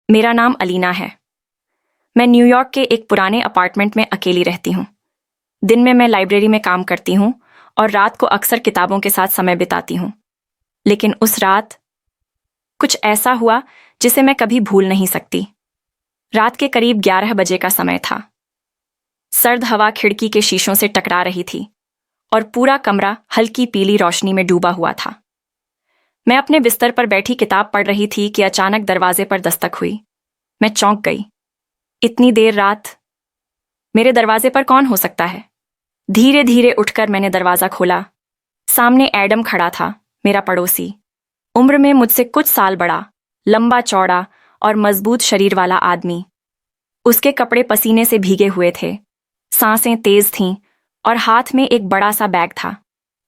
मेरा नाम अलीना है। मैं न्यूयॉर्क के एक पुराने अपार्टमेंट में अकेली रहती हूँ। दिन में मैं लाइब्रेरी में काम करती हूँ और रात को अक्सर किताबों के साथ समय बिताती हूँ। लेकिन उस रात कुछ ऐसा हुआ जिसे मैं कभी भूल नहीं सकती। रात के करीब 11 बजे का समय था। सर्द हवा खिड़की के शीशों से टकरा रही थी और पूरा कमरा हल्की पीली रोशनी में डूबा हुआ था। मैं अपने बिस्तर पर बैठी किताब पढ़ रही थी कि अचानक दरवाजे पर दस्तक हुई। मैं चौंक गई। इतनी देर रात मेरे दरवाजे पर कौन हो सकता है? धीरे धीरे उठकर मैंने दरवाजा खोला। सामने एडम खड़ा था, मेरा पड़ोसी। उम्र में मुझसे कुछ साल बड़ा, लंबा चौड़ा और मजबूत शरीर वाला आदमी। उसके कपड़े पसीने से भीगे हुए थे, सांसें तेज थीं और हाथ में एक बड़ा सा बैग था।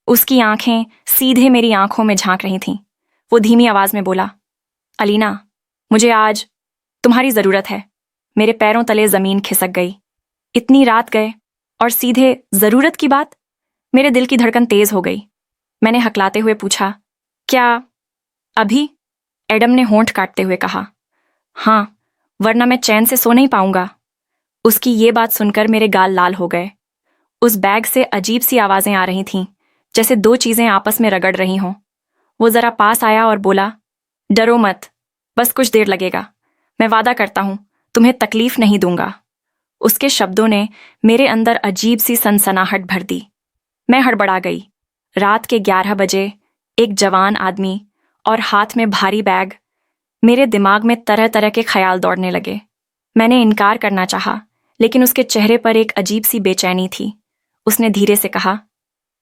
उसकी आंखें सीधे मेरी आंखों में झांक रही थीं। वो धीमी आवाज में बोला, अलीना, मुझे आज तुम्हारी जरूरत है। मेरे पैरों तले जमीन खिसक गई। इतनी रात गए और सीधे जरूरत की बात। मेरे दिल की धड़कन तेज हो गई। मैंने हकलाते हुए पूछा, क्या अभी? एडम ने होंठ काटते हुए कहा, हाँ, वरना मैं चैन से सो नहीं पाऊंगा। उसकी ये बात सुनकर मेरे गाल लाल हो गए। उस बैग से अजीब सी आवाजें आ रही थीं, जैसे दो चीजें आपस में रगड़ रही हों। वो जरा पास आया और बोला, डरो मत, बस कुछ देर लगेगा। मैं वादा करता हूं तुम्हें तकलीफ नहीं दूंगा। उसके शब्दों ने मेरे अंदर अजीब सी सनसनाहट भर दी। मैं हड़बड़ा गई। रात के 11 बजे एक जवान आदमी और हाथ में भारी बैग। मेरे दिमाग में तरह तरह के ख्याल दौड़ने लगे। मैंने इनकार करना चाहा, लेकिन उसके चेहरे पर एक अजीब सी बेचैनी थी। उसने धीरे से कहा,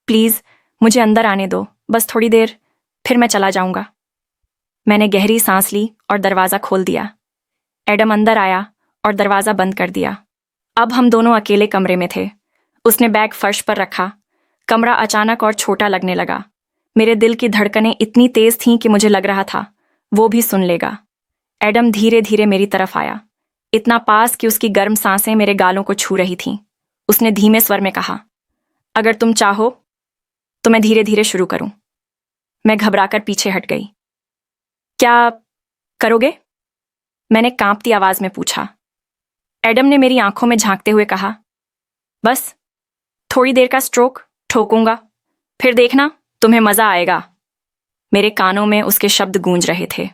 प्लीज मुझे अंदर आने दो, बस थोड़ी देर, फिर मैं चला जाऊंगा। मैंने गहरी सांस ली और दरवाजा खोल दिया। एडम अंदर आया और दरवाजा बंद कर दिया। अब हम दोनों अकेले कमरे में थे। उसने बैग फर्श पर रखा। कमरा अचानक और छोटा लगने लगा। मेरे दिल की धड़कनें इतनी तेज थीं कि मुझे लग रहा था वो भी सुन लेगा। एडम धीरे धीरे मेरी तरफ आया, इतना पास कि उसकी गर्म सांसें मेरे गालों को छू रही थीं। उसने धीमे स्वर में कहा, अगर तुम चाहो तो मैं धीरे धीरे शुरू करूं। मैं घबराकर पीछे हट गई। क्या करोगे? मैंने कांपती आवाज में पूछा। एडम ने मेरी आंखों में झांकते हुए कहा, बस थोड़ी देर का स्ट्रोक ठोकूंगा, फिर देखना तुम्हें मजा आएगा। मेरे कानों में उसके शब्द गूंज रहे थे।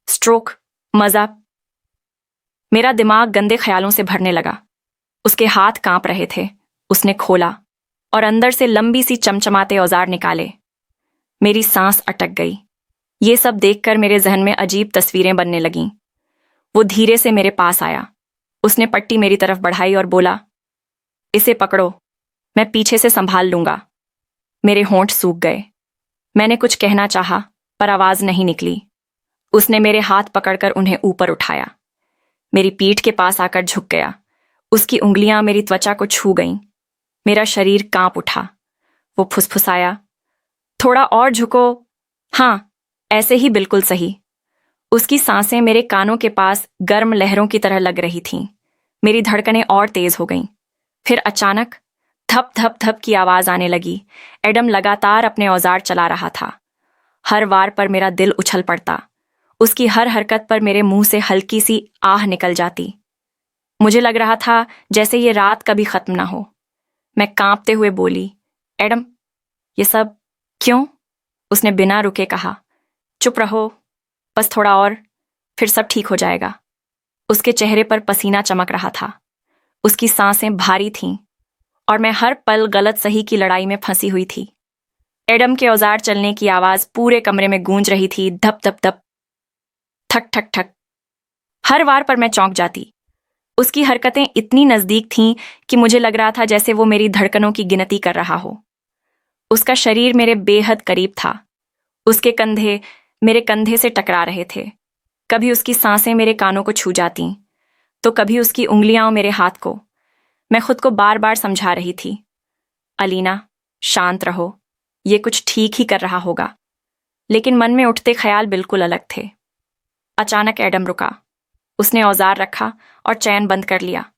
स्ट्रोक, मजा। मेरा दिमाग गंदे ख्यालों से भरने लगा। उसके हाथ कांप रहे थे। उसने खोला और अंदर से लंबी सी चमचमाते औजार निकाले। मेरी सांस अटक गई। ये सब देखकर मेरे जहन में अजीब तस्वीरें बनने लगीं। वो धीरे से मेरे पास आया। उसने पट्टी मेरी तरफ बढ़ाई और बोला, इसे पकड़ो, मैं पीछे से संभाल लूंगा। मेरे होंठ सूख गए। मैंने कुछ कहना चाहा, पर आवाज नहीं निकली। उसने मेरे हाथ पकड़कर उन्हें ऊपर उठाया। मेरी पीठ के पास आकर झुक गया। उसकी उंगलियां मेरी त्वचा को छू गईं। मेरा शरीर कांप उठा। वो फुसफुसाया, थोड़ा और झुको। हाँ, ऐसे ही, बिल्कुल सही। उसकी सांसें मेरे कानों के पास गर्म लहरों की तरह लग रही थीं। मेरी धड़कनें और तेज हो गईं। फिर अचानक धप धप धप की आवाज आने लगी। एडम लगातार अपने औजार चला रहा था। हर वार पर मेरा दिल उछल पड़ता। उसकी हर हरकत पर मेरे मुंह से हल्की सी आह निकल जाती। मुझे लग रहा था जैसे ये रात कभी खत्म ना हो। मैं कांपते हुए बोली, एडम, ये सब क्यों? उसने बिना रुके कहा, चुप रहो, बस थोड़ा और, फिर सब ठीक हो जाएगा। उसके चेहरे पर पसीना चमक रहा था। उसकी सांसें भारी थीं और मैं हर पल गलत सही की लड़ाई में फंसी हुई थी। एडम के औजार चलने की आवाज पूरे कमरे में गूंज रही थी, धप धप धप, ठक ठक ठक। हर वार पर मैं चौंक जाती। उसकी हरकतें इतनी नजदीक थीं कि मुझे लग रहा था जैसे वो मेरी धड़कनों की गिनती कर रहा हो। उसका शरीर मेरे बेहद करीब था। उसके कंधे मेरे कंधे से टकरा रहे थे। कभी उसकी सांसें मेरे कानों को छू जातीं, तो कभी उसकी उंगलियां मेरे हाथ को। मैं खुद को बार बार समझा रही थी, अलीना, शांत रहो, ये कुछ ठीक ही कर रहा होगा। लेकिन मन में उठते ख्याल बिल्कुल अलग थे। अचानक एडम रुका। उसने औजार रखा और चैन बंद कर लिया।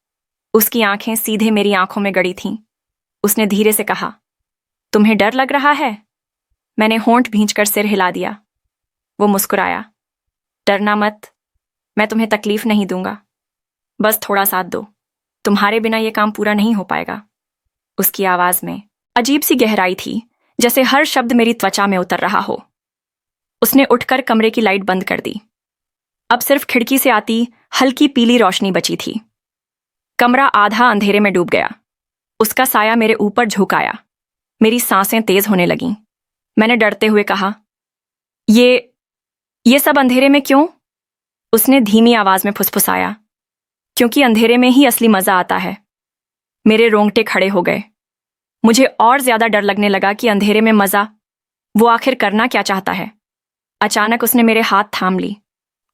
उसकी आंखें सीधे मेरी आंखों में गड़ी थीं। उसने धीरे से कहा, तुम्हें डर लग रहा है? मैंने होंठ भींचकर सिर हिला दिया। वो मुस्कुराया, डरना मत, मैं तुम्हें तकलीफ नहीं दूंगा, बस थोड़ा साथ दो, तुम्हारे बिना ये काम पूरा नहीं हो पाएगा। उसकी आवाज में अजीब सी गहराई थी, जैसे हर शब्द मेरी त्वचा में उतर रहा हो। उसने उठकर कमरे की लाइट बंद कर दी। अब सिर्फ खिड़की से आती हल्की पीली रोशनी बची थी। कमरा आधा अंधेरे में डूब गया। उसका साया मेरे ऊपर झुक आया। मेरी सांसें तेज होने लगीं। मैंने डरते हुए कहा, ये सब अंधेरे में क्यों? उसने धीमी आवाज में फुसफुसाया, क्योंकि अंधेरे में ही असली मजा आता है। मेरे रोंगटे खड़े हो गए। मुझे और ज्यादा डर लगने लगा कि अंधेरे में मजा, वो आखिर करना क्या चाहता है। अचानक उसने मेरे हाथ थाम ली।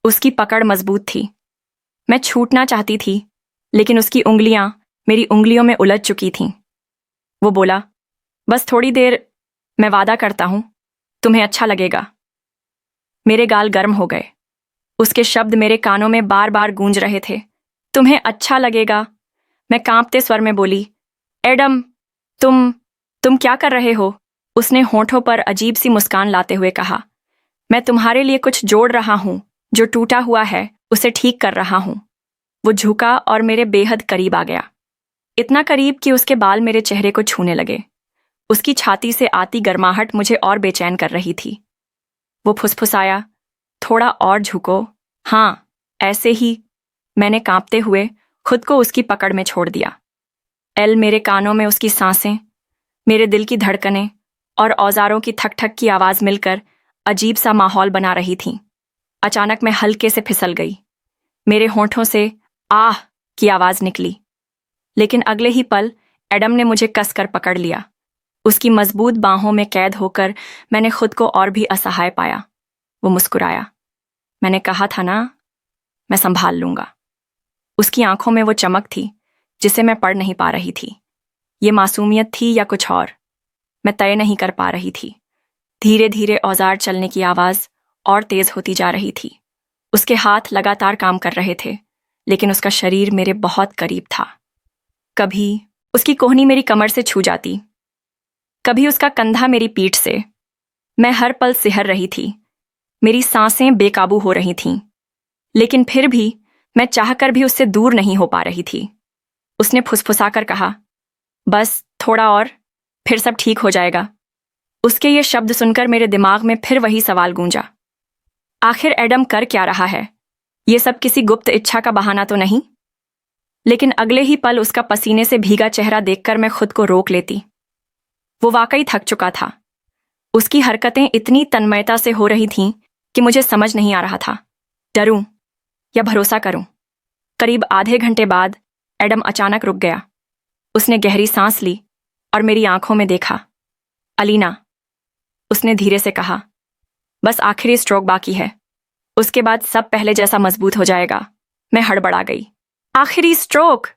उसकी पकड़ मजबूत थी। मैं छूटना चाहती थी, लेकिन उसकी उंगलियां मेरी उंगलियों में उलझ चुकी थीं। वो बोला, बस थोड़ी देर, मैं वादा करता हूं, तुम्हें अच्छा लगेगा। मेरे गाल गर्म हो गए। उसके शब्द मेरे कानों में बार बार गूंज रहे थे। तुम्हें अच्छा लगेगा, मैं कांपते स्वर में बोली। एडम, तुम क्या कर रहे हो? उसने होठों पर अजीब सी मुस्कान लाते हुए कहा, मैं तुम्हारे लिए कुछ जोड़ रहा हूं, जो टूटा हुआ है उसे ठीक कर रहा हूं। वो झुका और मेरे बेहद करीब आ गया, इतना करीब कि उसके बाल मेरे चेहरे को छूने लगे। उसकी छाती से आती गर्माहट मुझे और बेचैन कर रही थी। वो फुसफुसाया, थोड़ा और झुको। हाँ, ऐसे ही। मैंने कांपते हुए खुद को उसकी पकड़ में छोड़ दिया। एल मेरे कानों में उसकी सांसें, मेरे दिल की धड़कनें और औजारों की ठक ठक की आवाज मिलकर अजीब सा माहौल बना रही थीं। अचानक मैं हल्के से फिसल गई। मेरे होंठों से आह की आवाज निकली, लेकिन अगले ही पल एडम ने मुझे कसकर पकड़ लिया। उसकी मजबूत बाहों में कैद होकर मैंने खुद को और भी असहाय पाया। वो मुस्कुराया। मैंने कहा था ना, मैं संभाल लूंगा। उसकी आंखों में वो चमक थी जिसे मैं पढ़ नहीं पा रही थी। ये मासूमियत थी या कुछ और, मैं तय नहीं कर पा रही थी। धीरे धीरे औजार चलने की आवाज और तेज होती जा रही थी। उसके हाथ लगातार काम कर रहे थे, लेकिन उसका शरीर मेरे बहुत करीब था। कभी उसकी कोहनी मेरी कमर से छू जाती, कभी उसका कंधा मेरी पीठ से। मैं हर पल सिहर रही थी। मेरी सांसें बेकाबू हो रही थीं, लेकिन फिर भी मैं चाहकर भी उससे दूर नहीं हो पा रही थी। उसने फुसफुसाकर कहा, बस थोड़ा और, फिर सब ठीक हो जाएगा। उसके ये शब्द सुनकर मेरे दिमाग में फिर वही सवाल गूंजा, आखिर एडम कर क्या रहा है? ये सब किसी गुप्त इच्छा का बहाना तो नहीं? लेकिन अगले ही पल उसका पसीने से भीगा चेहरा देखकर मैं खुद को रोक लेती। वो वाकई थक चुका था। उसकी हरकतें इतनी तन्मयता से हो रही थीं कि मुझे समझ नहीं आ रहा था, डरूं या भरोसा करूं। करीब आधे घंटे बाद एडम अचानक रुक गया। उसने गहरी सांस ली और मेरी आंखों में देखा। अलीना, उसने धीरे से कहा, बस आखिरी स्ट्रोक बाकी है, उसके बाद सब पहले जैसा मजबूत हो जाएगा। मैं हड़बड़ा गई। आखिरी स्ट्रोक?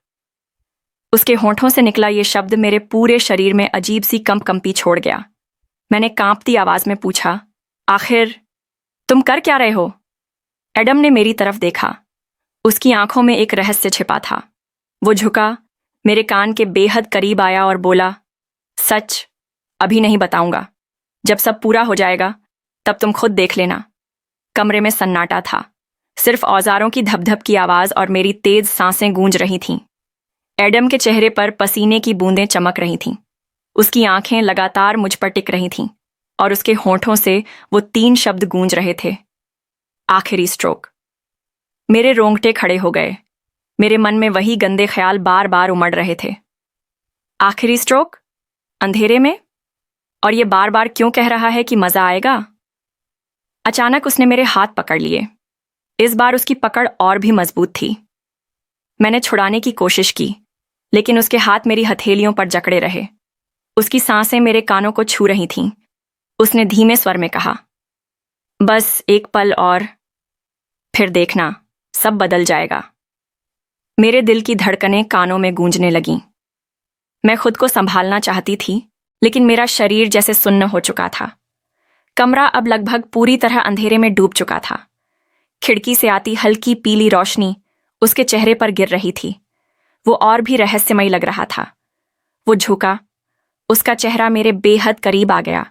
उसके होंठों से निकला ये शब्द मेरे पूरे शरीर में अजीब सी कंपकंपी छोड़ गया। मैंने कांपती आवाज में पूछा, आखिर तुम कर क्या रहे हो? एडम ने मेरी तरफ देखा। उसकी आंखों में एक रहस्य छिपा था। वो झुका, मेरे कान के बेहद करीब आया और बोला, सच अभी नहीं बताऊंगा, जब सब पूरा हो जाएगा तब तुम खुद देख लेना। कमरे में सन्नाटा था। सिर्फ औजारों की धपधप की आवाज और मेरी तेज सांसें गूंज रही थीं। एडम के चेहरे पर पसीने की बूंदें चमक रही थीं। उसकी आंखें लगातार मुझ पर टिक रही थीं और उसके होंठों से वो 3 शब्द गूंज रहे थे, आखिरी स्ट्रोक। मेरे रोंगटे खड़े हो गए। मेरे मन में वही गंदे ख्याल बार बार उमड़ रहे थे। आखिरी स्ट्रोक? अंधेरे में? और ये बार बार क्यों कह रहा है कि मजा आएगा? अचानक उसने मेरे हाथ पकड़ लिए। इस बार उसकी पकड़ और भी मजबूत थी। मैंने छुड़ाने की कोशिश की, लेकिन उसके हाथ मेरी हथेलियों पर जकड़े रहे। उसकी सांसें मेरे कानों को छू रही थीं। उसने धीमे स्वर में कहा, बस एक पल और, फिर देखना सब बदल जाएगा। मेरे दिल की धड़कनें कानों में गूंजने लगीं। मैं खुद को संभालना चाहती थी, लेकिन मेरा शरीर जैसे सुन्न हो चुका था। कमरा अब लगभग पूरी तरह अंधेरे में डूब चुका था। खिड़की से आती हल्की पीली रोशनी उसके चेहरे पर गिर रही थी। वो और भी रहस्यमय लग रहा था। वो झुका। उसका चेहरा मेरे बेहद करीब आ गया,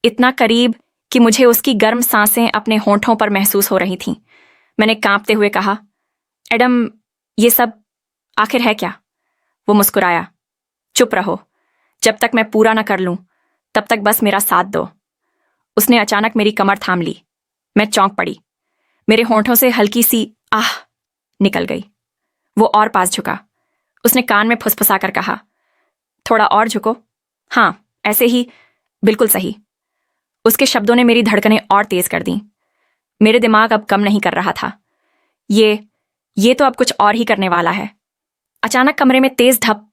इतना करीब कि मुझे उसकी गर्म सांसें अपने होंठों पर महसूस हो रही थीं। मैंने कांपते हुए कहा, एडम, ये सब आखिर है क्या? वो मुस्कुराया। चुप रहो, जब तक मैं पूरा न कर लूं तब तक बस मेरा साथ दो। उसने अचानक मेरी कमर थाम ली। मैं चौंक पड़ी। मेरे होंठों से हल्की सी आह निकल गई। वो और पास झुका। उसने कान में फुसफुसा कर कहा, थोड़ा और झुको। हाँ, ऐसे ही, बिल्कुल सही। उसके शब्दों ने मेरी धड़कनें और तेज कर दी। मेरे दिमाग अब कम नहीं कर रहा था। ये तो अब कुछ और ही करने वाला है। अचानक कमरे में तेज धप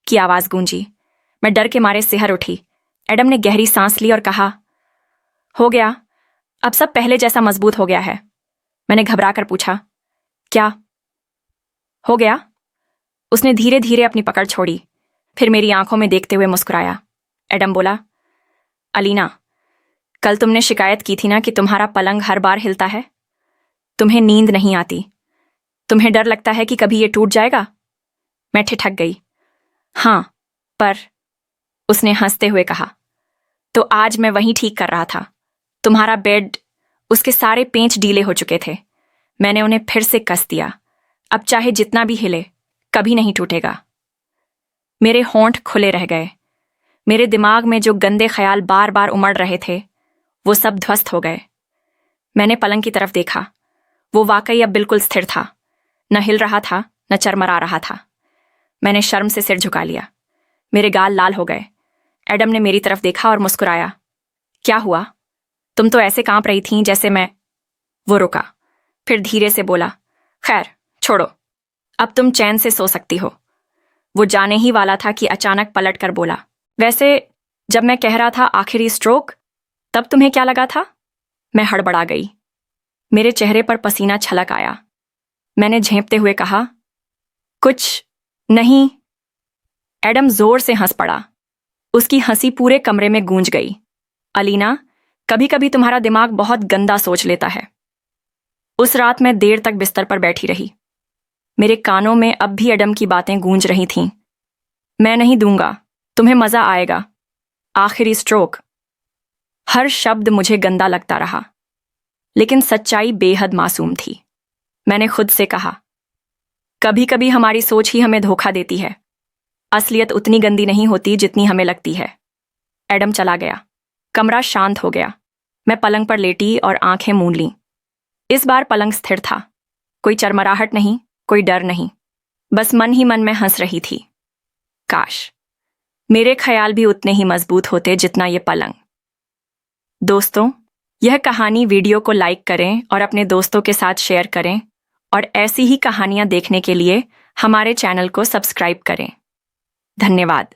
की आवाज गूंजी। मैं डर के मारे सिहर उठी। एडम ने गहरी सांस ली और कहा, हो गया, अब सब पहले जैसा मजबूत हो गया है। मैंने घबरा कर पूछा, क्या हो गया? उसने धीरे धीरे अपनी पकड़ छोड़ी, फिर मेरी आंखों में देखते हुए मुस्कुराया। एडम बोला, अलीना, कल तुमने शिकायत की थी ना कि तुम्हारा पलंग हर बार हिलता है। तुम्हें नींद नहीं आती। तुम्हें डर लगता है कि कभी ये टूट जाएगा। मैं ठिठक गई। हाँ, पर उसने हंसते हुए कहा, तो आज मैं वहीं ठीक कर रहा था। तुम्हारा बेड, उसके सारे पेंच ढीले हो चुके थे। मैंने उन्हें फिर से कस दिया। अब चाहे जितना भी हिले, कभी नहीं टूटेगा। मेरे होंठ खुले रह गए। मेरे दिमाग में जो गंदे ख्याल बार बार उमड़ रहे थे, वो सब ध्वस्त हो गए। मैंने पलंग की तरफ देखा। वो वाकई अब बिल्कुल स्थिर था। न हिल रहा था, न चरमरा रहा था। मैंने शर्म से सिर झुका लिया। मेरे गाल लाल हो गए। एडम ने मेरी तरफ देखा और मुस्कुराया। क्या हुआ? तुम तो ऐसे कांप रही थीं जैसे मैं। वो रुका, फिर धीरे से बोला, खैर छोड़ो, अब तुम चैन से सो सकती हो। वो जाने ही वाला था कि अचानक पलट कर बोला, वैसे जब मैं कह रहा था आखिरी स्ट्रोक, तब तुम्हें क्या लगा था? मैं हड़बड़ा गई। मेरे चेहरे पर पसीना छलक आया। मैंने झेंपते हुए कहा, कुछ नहीं। एडम जोर से हंस पड़ा। उसकी हंसी पूरे कमरे में गूंज गई। अलीना, कभी कभी तुम्हारा दिमाग बहुत गंदा सोच लेता है। उस रात मैं देर तक बिस्तर पर बैठी रही। मेरे कानों में अब भी एडम की बातें गूंज रही थीं। मैं नहीं दूंगा, तुम्हें मजा आएगा। आखिरी स्ट्रोक। हर शब्द मुझे गंदा लगता रहा, लेकिन सच्चाई बेहद मासूम थी। मैंने खुद से कहा, कभी कभी हमारी सोच ही हमें धोखा देती है। असलियत उतनी गंदी नहीं होती जितनी हमें लगती है। एडम चला गया। कमरा शांत हो गया। मैं पलंग पर लेटी और आंखें मूंद लीं। इस बार पलंग स्थिर था। कोई चरमराहट नहीं, कोई डर नहीं। बस मन ही मन में हंस रही थी। काश मेरे ख्याल भी उतने ही मजबूत होते जितना ये पलंग। दोस्तों, यह कहानी वीडियो को लाइक करें और अपने दोस्तों के साथ शेयर करें, और ऐसी ही कहानियां देखने के लिए हमारे चैनल को सब्सक्राइब करें। धन्यवाद।